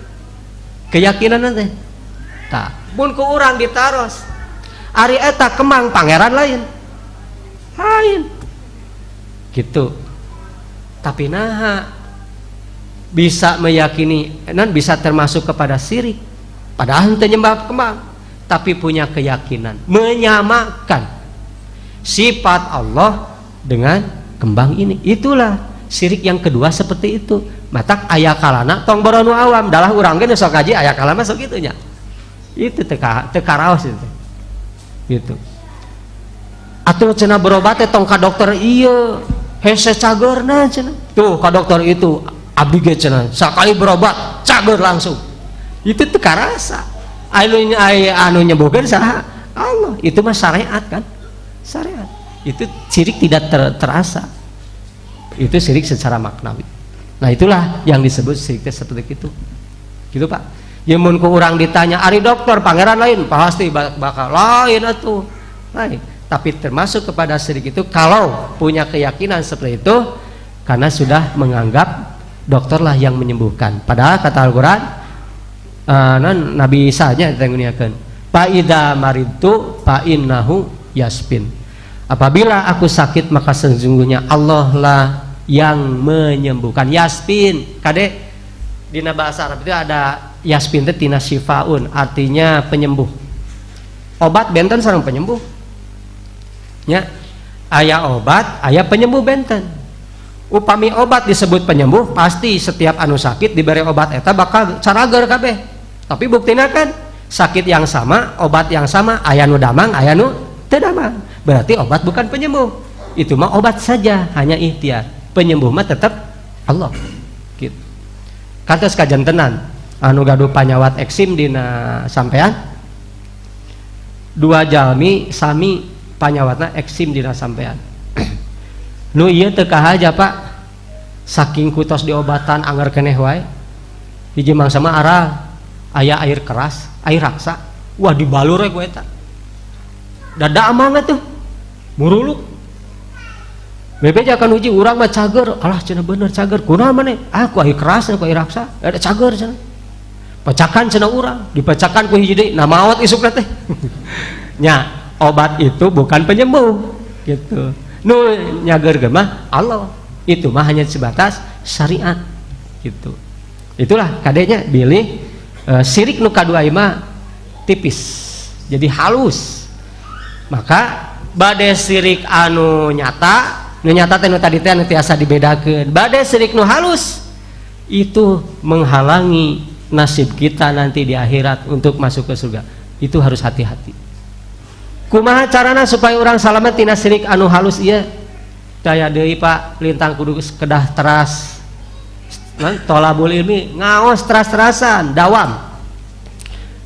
Keyakinan teh. Tah, mun ku urang ditaros ari eta kemang pangeran lain. Gitu. Tapi naha bisa meyakini bisa termasuk kepada syirik padahal henteu nyembah kembang tapi punya keyakinan menyamakan sifat Allah dengan kembang ini. Itulah syirik yang kedua seperti itu. Matak aya kalana tong boronu awam dalah urang ge sok ngaji aya kalana sok kitu nya. Itu teu karaos itu. Gitu. Atuh cenah berobat teh tong ka dokter ieu hese cagerna cenah. Tuh ka dokter itu abdi ge cenah sakali berobat cager langsung. Itu teu karasa. Anu nyembuhkeun saha? Allah. Itu mah syariat kan? Syariat. Itu syirik tidak terasa. Itu syirik secara maknawi. Nah, itulah yang disebut syirik seperti itu. Gitu, Pak. Ya mun ku urang ditanya, "Ari dokter pangeran lain?" Pasti bakal lain atuh. Lain. tapi termasuk kepada syirik itu kalau punya keyakinan seperti itu karena sudah menganggap dokterlah yang menyembuhkan. Padahal kata Al-Quran Nabi Isa nya ditenguniakan fa idza maridtu fa innahu yasfin. Apabila aku sakit maka sesungguhnya Allah lah yang menyembuhkan. Yasfin kade dina bahasa Arab itu ada yasfin teh tina syifaun, artinya penyembuh. Obat benten sareng penyembuh nya, aya obat aya penyembuh benten. Upami obat disebut penyembuh pasti setiap anu sakit diberi obat eta bakal carager kabeh. Tapi buktina kan sakit yang sama, obat yang sama, aya nu damang, aya nu teu damang. Berarti obat bukan penyembuh. Itu mah obat saja, hanya ikhtiar. Penyembuh mah tetap Allah. Gitu. Kantos kajantenan anu gaduh panyawat eksim dina sampean. Dua jalmi sami panyawatna eksim dina sampean. Nu ieu teu kahaja Pak, saking kutos diobatan anggar keneh wae. Hiji mangsa mah aral aya air keras, air raksa, wah dibalur we ku eta. Dada amangat tuh muruluk. Bebeja kan uji urang mah cager, alah cenah bener cager. Kunaon maneh? Ah ku air keras ku air raksa, ada cager cenah. Pecakan cenah urang, dipecakan ku hiji deui, nah maot isukna teh. Nya, obat itu bukan penyembuh gitu. Nu nyager mah Allah, itu mah hanya sebatas syariat gitu. Itulah kadenya bilih syirik nu kadua mah tipis jadi halus. Maka bade syirik anu nyata teh nu tadi teh anu tiasa dibedakeun. Bade syirik nu halus itu menghalangi nasib kita nanti di akhirat untuk masuk ke surga. Itu harus hati-hati. Kumaha carana supaya orang salamet tina syirik anu halus ieu? Daya deui Pak, lintang kudu kedah teras. Tolabul ilmi ngaos teras-terasan, dawam.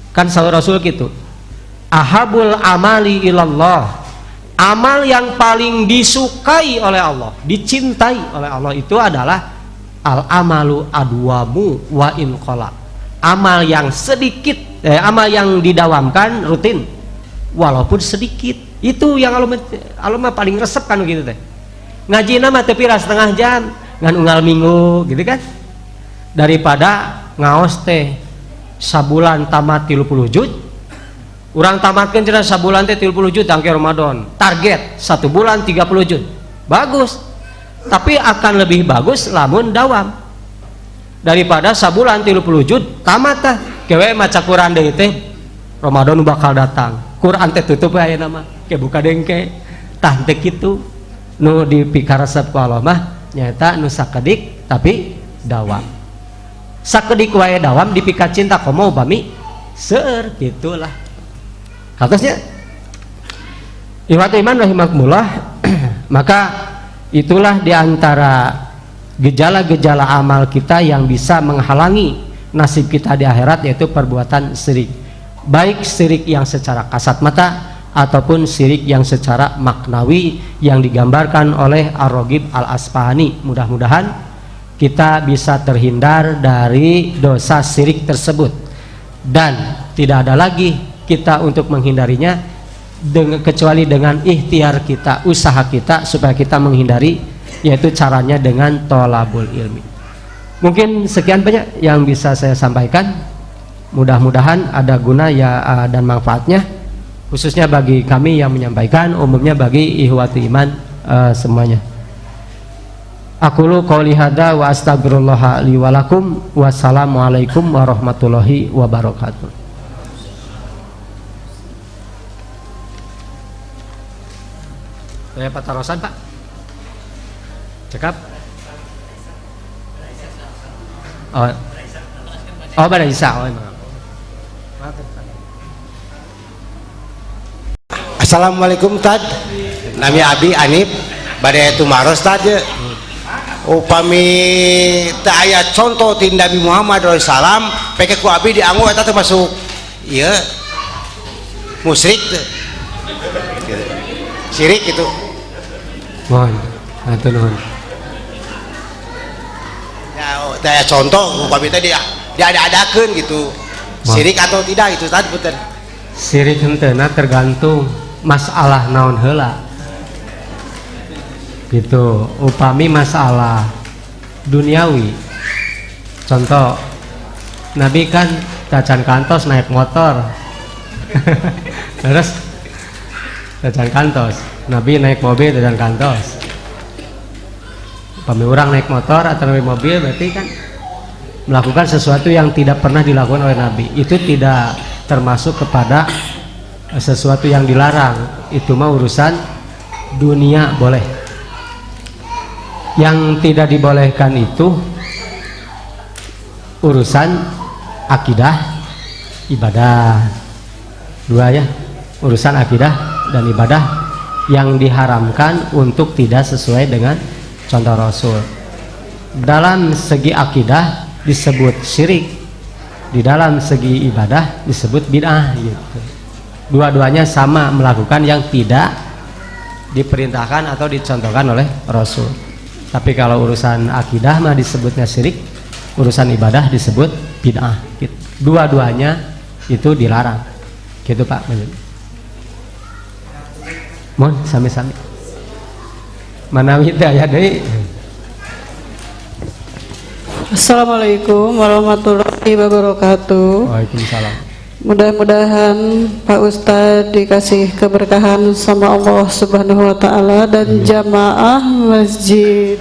Kan saur Rasul gitu. Ahabul amali ilallah. Amal yang paling disukai oleh Allah, dicintai oleh Allah itu adalah al amalu adwamu wa in qala. Amal yang sedikit, amal yang didawamkan rutin walaupun sedikit. Itu yang alumah paling resep kan gitu teh. Ngaji nama teu pira setengah jam ngan unggal minggu gitu kan, daripada ngaos teh sabulan tamat 30 juz. Urang tamatkeun cenah sabulan teh 30 juz tangke Ramadan. Target 1 bulan 30 juz. Bagus. Tapi akan lebih bagus lamun dawam. Daripada sabulan 30 juz tamat tah. Kewe maca Quran deui teh Ramadan bakal datang. Quran teh tutup aya nama. Ke buka dengke. Tah teh kitu. Nu dipikaresep ku Allah mah nyata nu sakedik tapi dawam. Sakedik wae dawam dipika cinta komo bami seueur gitulah. Harusnya ikhwati iman rahimakumullah. Maka itulah diantara gejala-gejala amal kita yang bisa menghalangi nasib kita di akhirat, yaitu perbuatan syirik, baik syirik yang secara kasat mata ataupun syirik yang secara maknawi yang digambarkan oleh Ar-Raghib Al-Asfahani. Mudah-mudahan kita bisa terhindar dari dosa syirik tersebut dan tidak ada lagi kita untuk menghindarinya kecuali dengan ikhtiar kita, usaha kita supaya kita menghindari, yaitu caranya dengan tolabul ilmi. Mungkin sekian banyak yang bisa saya sampaikan, mudah-mudahan ada guna ya dan manfaatnya, khususnya bagi kami yang menyampaikan, umumnya bagi ikhwati iman semuanya. Aqulu qouli hadza wa astaghfirullah li wa lakum. Wassalamualaikum warahmatullahi wabarakatuh. Saya Pak Tarosan Pak. Cekap. Oh pada Isa. Assalamualaikum Tad. Nami Abi Anip bade tumaros Tad. Upami teu aya contoh ti Nabi Muhammad SAW peke ku Abi dianggo eta termasuk ieu musyrik syirik itu. Mohon, atur nuhun. Ya, teu aya contoh upami teh dia ada-adakeun gitu. Syirik atau tidak itu Tad betul. Syirik henteu tergantung masalah naon heula gitu. Upami masalah duniawi, contoh Nabi kan tacan kantos naik motor terus tacan kantos, Nabi naik mobil tacan kantos. Upami orang naik motor atau naik mobil berarti kan melakukan sesuatu yang tidak pernah dilakukan oleh Nabi, itu tidak termasuk kepada sesuatu yang dilarang. Itu mah urusan dunia boleh. Yang tidak dibolehkan itu urusan akidah, ibadah. Dua ya, urusan akidah dan ibadah yang diharamkan untuk tidak sesuai dengan contoh Rasul. Dalam segi akidah disebut syirik, di dalam segi ibadah disebut bid'ah gitu. Dua-duanya sama melakukan yang tidak diperintahkan atau dicontohkan oleh Rasul. Tapi kalau urusan akidah mah disebutnya syirik, urusan ibadah disebut bid'ah gitu. Dua-duanya itu dilarang gitu Pak. Mohon sami-sami manawi teh aya deui. Assalamualaikum warahmatullahi wabarakatuh. Waalaikumsalam. Mudah-mudahan Pak Ustadz dikasih keberkahan sama Allah Subhanahu wa taala dan jamaah Masjid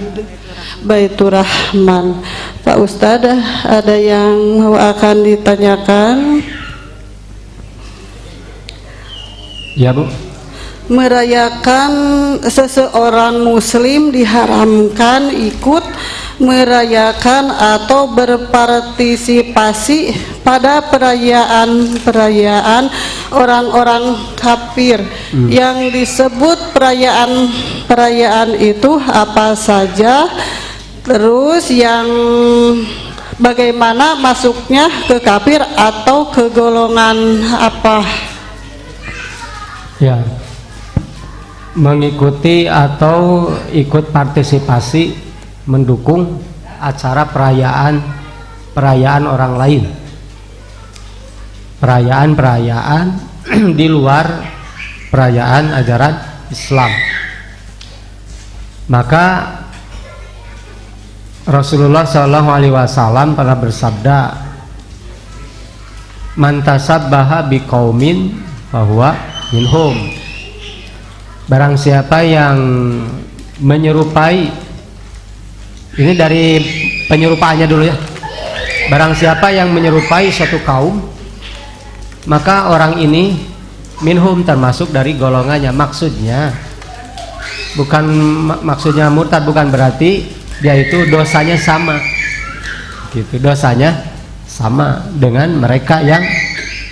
Baitur Rahman. Pak Ustadz, ada yang akan ditanyakan? Ya Bu. Merayakan seseorang muslim diharamkan ikut merayakan atau berpartisipasi pada perayaan-perayaan orang-orang kafir. Yang disebut perayaan itu apa saja, terus yang bagaimana masuknya ke kafir atau ke golongan apa? Ya, mengikuti atau ikut partisipasi mendukung acara perayaan orang lain, perayaan di luar perayaan ajaran Islam. Maka Rasulullah SAW pernah bersabda, man tasabbaha biqaumin fahuwa minhum. Barang siapa yang menyerupai, ini dari penyerupaannya dulu ya, barang siapa yang menyerupai suatu kaum, maka orang ini minhum, termasuk dari golongannya. Maksudnya bukan, maksudnya murtad bukan berarti dia itu dosanya sama gitu, dosanya sama dengan mereka yang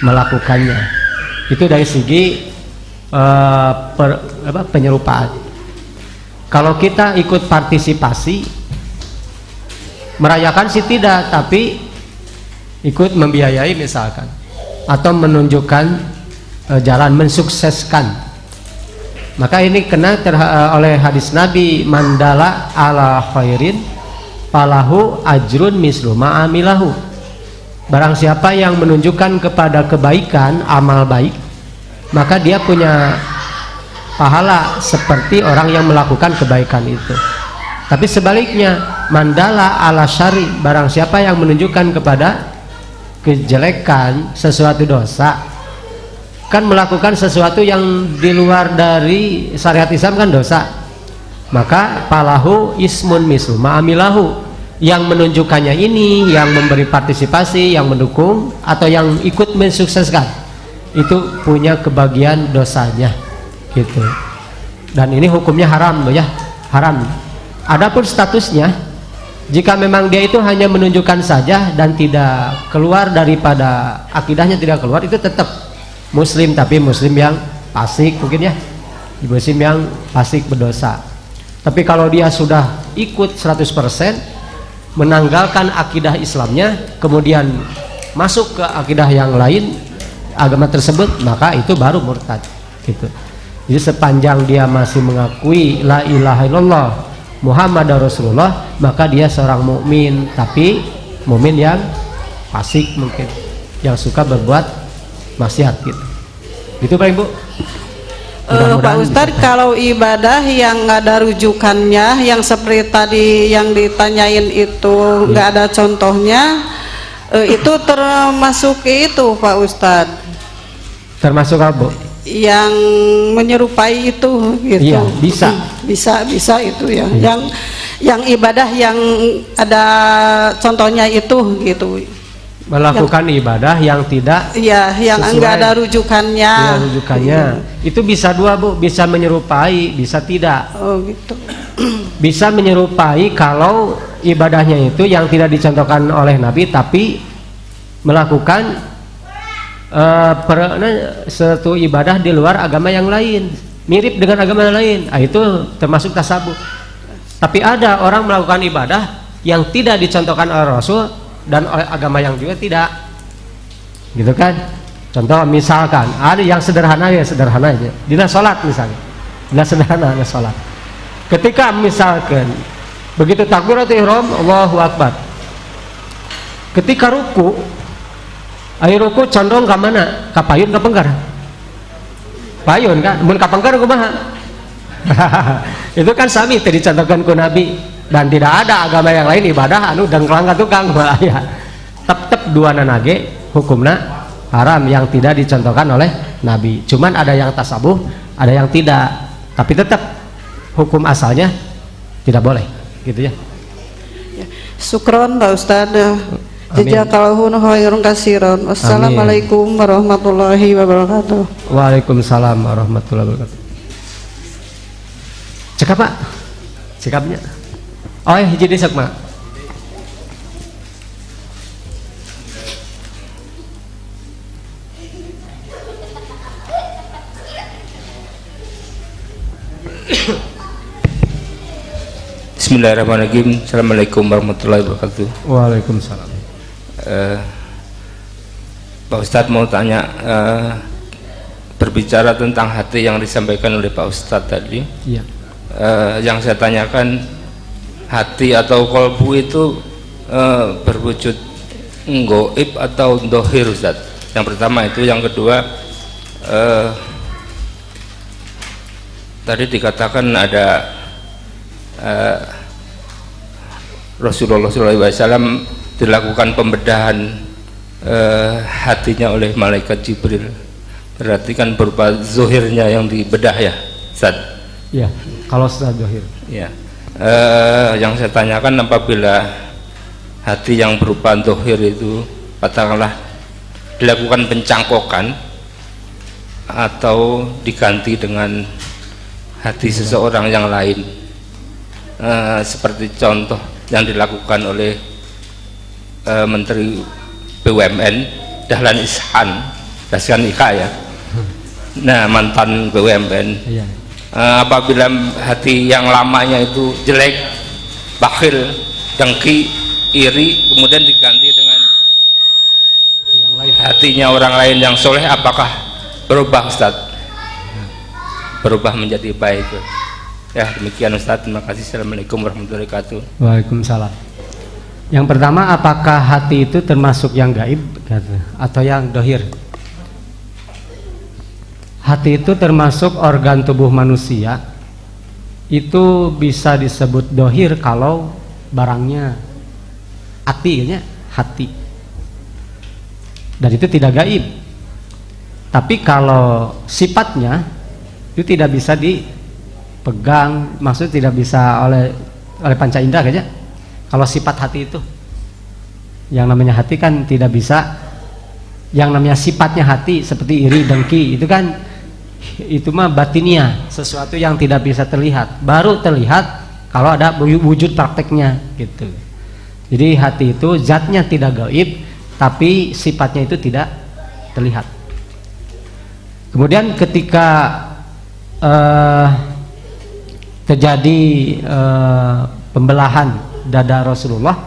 melakukannya. Itu dari segi penyerupaan. Kalau kita ikut partisipasi, merayakan sih tidak, tapi ikut membiayai misalkan, atau menunjukkan jalan, mensukseskan, maka ini kena oleh hadis Nabi, mandala ala khairin falahu ajrun mislu ma'amilahu. Barang siapa yang menunjukkan kepada kebaikan, amal baik, maka dia punya pahala seperti orang yang melakukan kebaikan itu. Tapi sebaliknya, mandala ala syari, barang siapa yang menunjukkan kepada kejelekan, sesuatu dosa, kan melakukan sesuatu yang di luar dari syariat Islam kan dosa, maka palahu ismun mislu ma'amilahu. Yang menunjukkannya ini, yang memberi partisipasi, yang mendukung, atau yang ikut mensukseskan, itu punya kebagian dosanya gitu. Dan ini hukumnya haram loh ya, haram. Adapun statusnya, jika memang dia itu hanya menunjukkan saja dan tidak keluar daripada akidahnya, tidak keluar, itu tetap muslim, tapi muslim yang fasik mungkin ya, muslim yang fasik berdosa. Tapi kalau dia sudah ikut 100%, menanggalkan akidah Islamnya, kemudian masuk ke akidah yang lain, agama tersebut, maka itu baru murtad gitu. Jadi sepanjang dia masih mengakui la ilaha illallah Muhammad Rasulullah, maka dia seorang mukmin, tapi mukmin yang fasik mungkin, yang suka berbuat maksiat gitu. Gitu Pak Ibu. Pak Ustadz, kalau ibadah yang nggak ada rujukannya, yang seperti tadi yang ditanyain itu nggak ada contohnya, itu termasuk itu Pak Ustadz. Termasuk apa? Yang menyerupai itu gitu. Iya, bisa itu ya. Yang ibadah yang ada contohnya itu gitu. Melakukan ibadah yang tidak yang enggak ada rujukannya. Ya, rujukannya. Itu bisa dua, Bu, bisa menyerupai, bisa tidak. Oh gitu. Bisa menyerupai kalau ibadahnya itu yang tidak dicontohkan oleh Nabi, tapi melakukan suatu ibadah di luar agama yang lain, mirip dengan agama yang lain. Itu termasuk tasabuh. Tapi ada orang melakukan ibadah yang tidak dicontohkan oleh Rasul dan oleh agama yang juga tidak, gitu kan. Contoh misalkan ada yang sederhana aja, dina sholat misalnya, dina sederhana sholat. Ketika misalkan begitu takbiratul ihram, Allahu akbar, ketika ruku, ayo ruku condong ke mana? Ka payun ka penggar? Payun kan, mun ka penggar kumaha? Itu kan sami tadi dicontohkan ku Nabi. Dan tidak ada agama yang lain ibadah anu dengklang ka tukang ya. Tetep dua nanage hukumna haram yang tidak dicontohkan oleh Nabi. Cuman ada yang tasabuh, ada yang tidak. Tapi tetap hukum asalnya tidak boleh, gitu ya. Syukron Pak Ustadz. Jazakallahu khairan katsiran. Wassalamualaikum warahmatullahi wabarakatuh. Waalaikumsalam warahmatullahi wabarakatuh. Cekap Pak, cekapnya. Oh ya, hiji desek Mak. Bismillahirrahmanirrahim. Assalamualaikum warahmatullahi wabarakatuh. Waalaikumsalam. Pak Ustadz mau tanya, berbicara tentang hati yang disampaikan oleh Pak Ustadz tadi. Iya. Yang saya tanyakan, hati atau kolbu itu berwujud nggoib atau dohir Ustaz? Yang pertama itu. Yang kedua, tadi dikatakan ada Rasulullah SAW dilakukan pembedahan hatinya oleh malaikat Jibril. Berarti kan berupa zohirnya yang dibedah ya Ustaz? Iya, kalau secara dohir. Ya. Yang saya tanyakan, apabila hati yang berupa dohir itu katakanlah dilakukan pencangkokan atau diganti dengan hati seseorang yang lain, seperti contoh yang dilakukan oleh Menteri BUMN Dahlan Iskan Ika ya, nah mantan BUMN. Iya. Apabila hati yang lamanya itu jelek, bakhil, dengki, iri, kemudian diganti dengan Yang lain. hatinya orang lain yang soleh, apakah berubah Ustaz? Berubah menjadi baik? Ya, demikian Ustaz, terima kasih. Assalamualaikum warahmatullahi wabarakatuh. Waalaikumsalam. Yang pertama, apakah hati itu termasuk yang gaib atau yang dohir? Hati itu termasuk organ tubuh manusia. Itu bisa disebut dohir kalau barangnya artinya hati, dan itu tidak gaib. Tapi kalau sifatnya itu tidak bisa dipegang, maksud tidak bisa oleh panca indera aja. Kalau sifat hati itu, yang namanya hati kan tidak bisa, yang namanya sifatnya hati seperti iri, dengki, itu kan itu mah batinia, sesuatu yang tidak bisa terlihat. Baru terlihat kalau ada wujud prakteknya gitu. Jadi hati itu zatnya tidak gaib, tapi sifatnya itu tidak terlihat. Kemudian ketika terjadi pembelahan dada Rasulullah,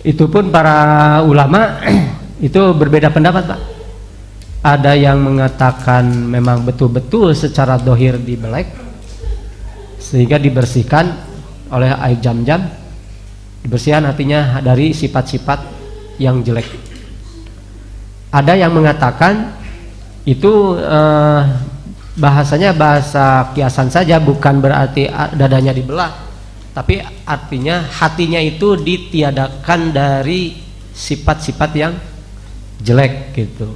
itu pun para ulama itu berbeda pendapat Pak. Ada yang mengatakan memang betul-betul secara dohir dibelek sehingga dibersihkan oleh air jam-jam. Dibersihkan artinya dari sifat-sifat yang jelek. Ada yang mengatakan itu bahasanya bahasa kiasan saja, bukan berarti dadanya dibelah, tapi artinya hatinya itu ditiadakan dari sifat-sifat yang jelek gitu.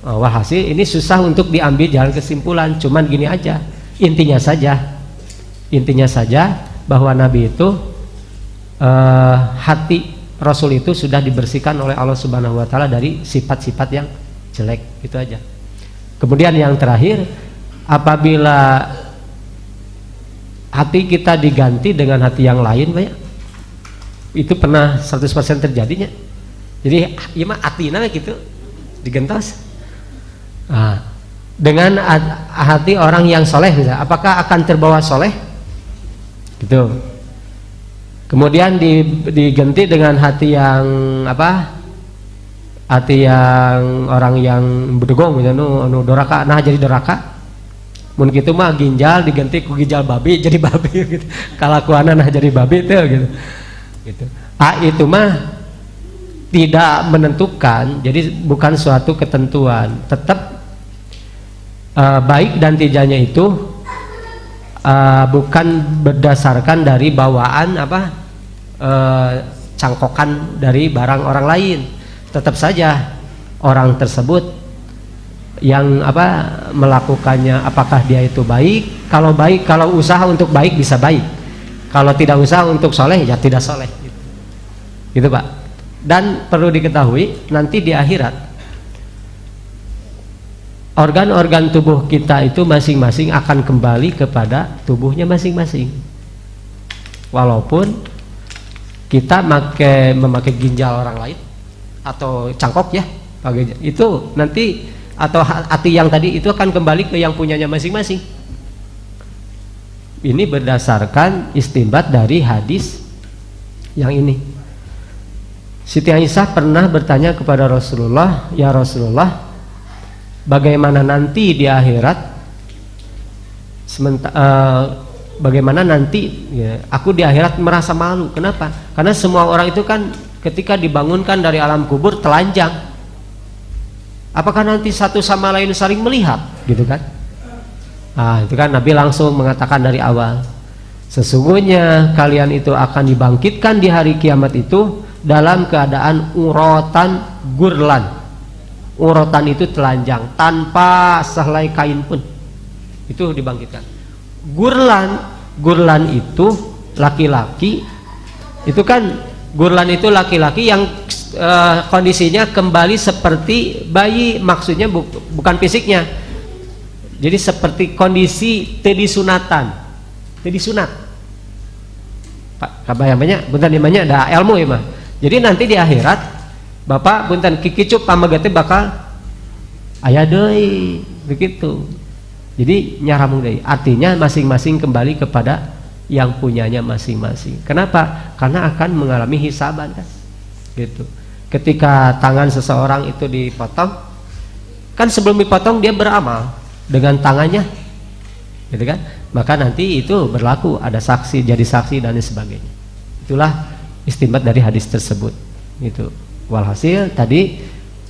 Walhasil ini susah untuk diambil jalan kesimpulan, cuman gini aja, intinya saja bahwa Nabi itu hati Rasul itu sudah dibersihkan oleh Allah Subhanahu wa taala dari sifat-sifat yang jelek, itu aja. Kemudian yang terakhir, apabila hati kita diganti dengan hati yang lain, Pak, itu pernah 100% terjadinya. Jadi ya mah atina gitu digentos. Nah, dengan hati orang yang soleh, apakah akan terbawa soleh? Gitu. Kemudian diganti dengan hati yang apa? Hati yang orang yang berdegong, misalnya doraka, nah jadi doraka. Mun kitu mah ginjal diganti ku ginjal babi jadi babi gitu. Kalakuana nah jadi babi tuh gitu. Gitu. Itu mah tidak menentukan, jadi bukan suatu ketentuan. Tetap baik dan tidaknya itu bukan berdasarkan dari bawaan cangkokan dari barang orang lain. Tetap saja orang tersebut yang melakukannya, apakah dia itu baik? Kalau baik, kalau usaha untuk baik bisa baik. Kalau tidak usaha untuk soleh ya tidak soleh. Gitu Pak. Dan perlu diketahui nanti di akhirat organ-organ tubuh kita itu masing-masing akan kembali kepada tubuhnya masing-masing. Walaupun kita memakai ginjal orang lain atau cangkok ya, itu nanti, atau hati yang tadi itu akan kembali ke yang punyanya masing-masing. Ini berdasarkan istinbat dari hadis yang ini. Siti Aisyah pernah bertanya kepada Rasulullah, ya Rasulullah, bagaimana nanti di akhirat, bagaimana nanti ya, aku di akhirat merasa malu. Kenapa? Karena semua orang itu kan ketika dibangunkan dari alam kubur telanjang. Apakah nanti satu sama lain saling melihat gitu kan? Itu kan Nabi langsung mengatakan dari awal, sesungguhnya kalian itu akan dibangkitkan di hari kiamat itu dalam keadaan urotan gurlan. Urotan itu telanjang tanpa sehelai kain pun, itu dibangkitkan. Gurlan itu laki-laki, itu kan gurlan itu laki-laki yang kondisinya kembali seperti bayi, maksudnya bukan fisiknya, jadi seperti kondisi disunatan, disunat Pak, kabayang banyak buntan namanya ada ilmu ya mah. Jadi nanti di akhirat Bapak buntan kikicup pamagate bakal aya deui begitu. Jadi nyaramung deui, artinya masing-masing kembali kepada yang punyanya masing-masing. Kenapa? Karena akan mengalami hisaban kan, gitu. Ketika tangan seseorang itu dipotong, kan sebelum dipotong dia beramal dengan tangannya, gitu kan? Maka nanti itu berlaku, ada saksi, jadi saksi dan sebagainya. Itulah istinbat dari hadis tersebut. Gitu. Walhasil tadi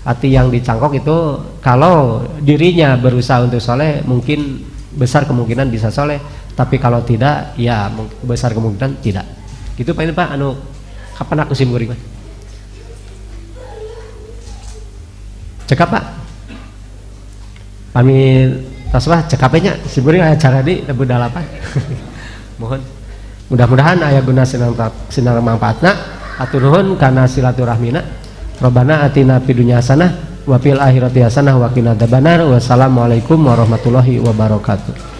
hati yang dicangkok itu kalau dirinya berusaha untuk soleh, mungkin besar kemungkinan bisa soleh. Tapi kalau tidak, ya besar kemungkinan tidak. Gitu Pak, ini Pak, kapan aku simkuring Pak? Cekap Pak? Pamit tasbah cekapnya simkuring acara di tebu dalapan. Mohon. Mudah-mudahan aya guna sinar manfaatna. Atur nuhun kana silaturahmina. Robbana atina fid dunya hasanah wa fil akhirati hasanah wa qina adzabannar. Wassalamualaikum warahmatullahi wabarakatuh.